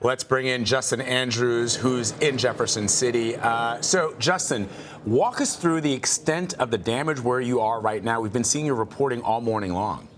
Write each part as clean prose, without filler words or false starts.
Let's bring in Justin Andrews, who's in Jefferson City. So, Justin, walk us through the extent of the damage where you are right now. We've been seeing your reporting all morning long.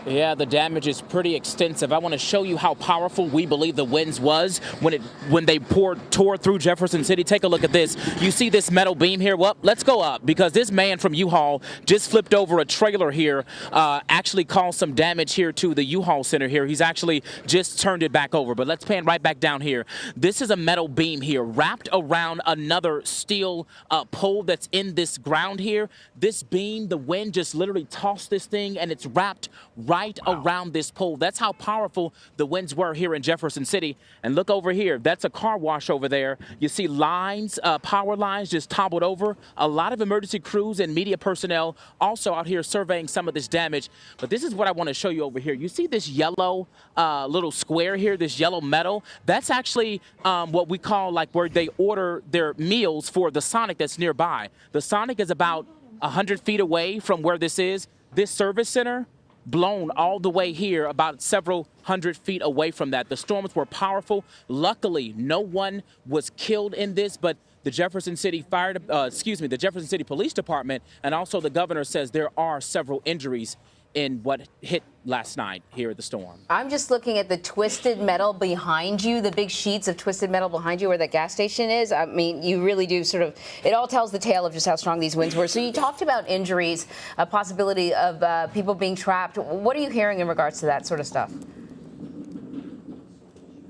Yeah, the damage is pretty extensive. I want to show you how powerful we believe the winds was when they tore through Jefferson City. Take a look at this. You see this metal beam here? Well, let's go up because this man from U-Haul just flipped over a trailer here, actually caused some damage here to the U-Haul center here. He's actually just turned it back over. But let's pan right back down here. This is a metal beam here wrapped around another steel pole that's in this ground here. This beam, the wind just literally tossed this thing, and it's wrapped right around this pole. That's how powerful the winds were here in Jefferson City. And look over here. That's a car wash over there. You see lines, power lines just toppled over. A lot of emergency crews and media personnel also out here surveying some of this damage. But this is what I want to show you over here. You see this yellow little square here, this yellow metal? That's actually what we call like where they order their meals for the Sonic that's nearby. The Sonic is about 100 feet away from where this is. This service center blown all the way here, about several hundred feet away from that. The storms were powerful. Luckily, no one was killed in this, but the Jefferson City the Jefferson City Police Department and also the governor says there are several injuries in what hit last night here at the storm. I'm just looking at the twisted metal behind you, the big sheets of twisted metal behind you where that gas station is. I mean, you really do sort of, it all tells the tale of just how strong these winds were. So you talked about injuries, a possibility of people being trapped. What are you hearing in regards to that sort of stuff?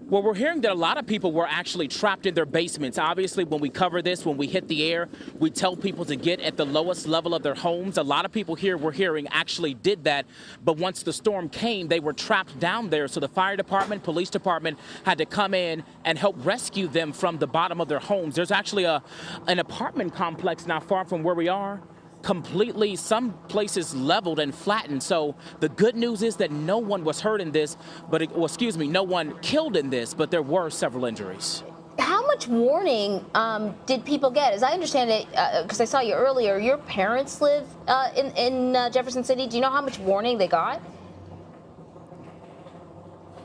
Well, we're hearing that a lot of people were actually trapped in their basements. Obviously, when we cover this, when we hit the air, we tell people to get at the lowest level of their homes. A lot of people here we're hearing actually did that. But once the storm came, they were trapped down there. So the fire department, police department had to come in and help rescue them from the bottom of their homes. There's actually an apartment complex not far from where we are, completely, some places leveled and flattened. So the good news is that no one was hurt in this, but no one killed in this, but there were several injuries. How much warning did people get? As I understand it, because I saw you earlier, your parents live in Jefferson City. Do you know how much warning they got?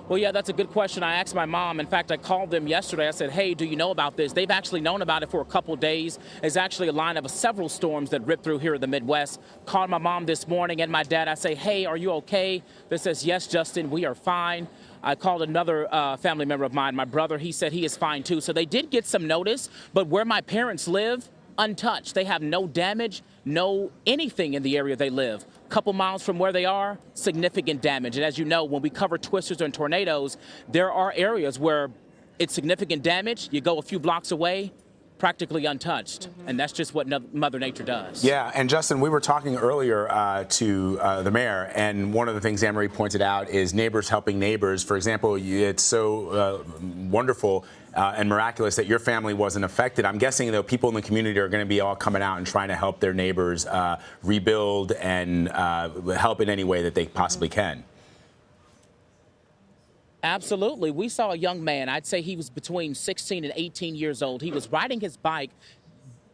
Well, yeah, that's a good question. I asked my mom. In fact, I called them yesterday. I said, hey, do you know about this? They've actually known about it for a couple days. It's actually a line of several storms that ripped through here in the Midwest. Called my mom this morning and my dad. I say, hey, are you okay? They says, yes, Justin, we are fine. I called another family member of mine, my brother. He said he is fine, too. So they did get some notice. But where my parents live, untouched. They have no damage, no anything in the area they live. Couple miles from where they are, significant damage. And as you know, when we cover twisters and tornadoes, there are areas where it's significant damage. You go a few blocks away, practically untouched. And that's just what Mother Nature does. Yeah, and Justin, we were talking earlier to the mayor, and one of the things Anne-Marie pointed out is neighbors helping neighbors. For example, it's so wonderful and miraculous that your family wasn't affected. I'm guessing, though, people in the community are going to be all coming out and trying to help their neighbors rebuild and help in any way that they possibly can. Absolutely. We saw a young man, I'd say he was between 16 and 18 years old. He was riding his bike,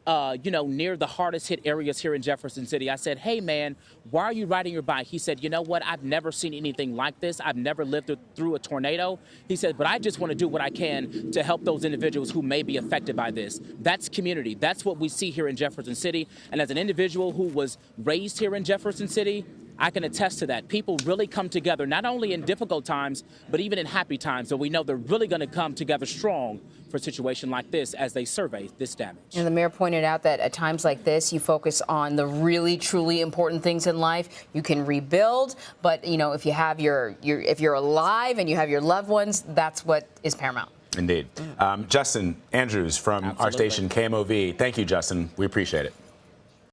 near the hardest hit areas here in Jefferson City. I said, hey, man, why are you riding your bike? He said, you know what? I've never seen anything like this. I've never lived through a tornado. He said, but I just want to do what I can to help those individuals who may be affected by this. That's community. That's what we see here in Jefferson City. And as an individual who was raised here in Jefferson City, I can attest to that. People really come together, not only in difficult times, but even in happy times. So we know they're really going to come together strong for a situation like this as they survey this damage. And the mayor pointed out that at times like this, you focus on the really, truly important things in life. You can rebuild, but if you have if you're alive and you have your loved ones, that's what is paramount. Indeed. Justin Andrews from our station KMOV. Thank you, Justin. We appreciate it.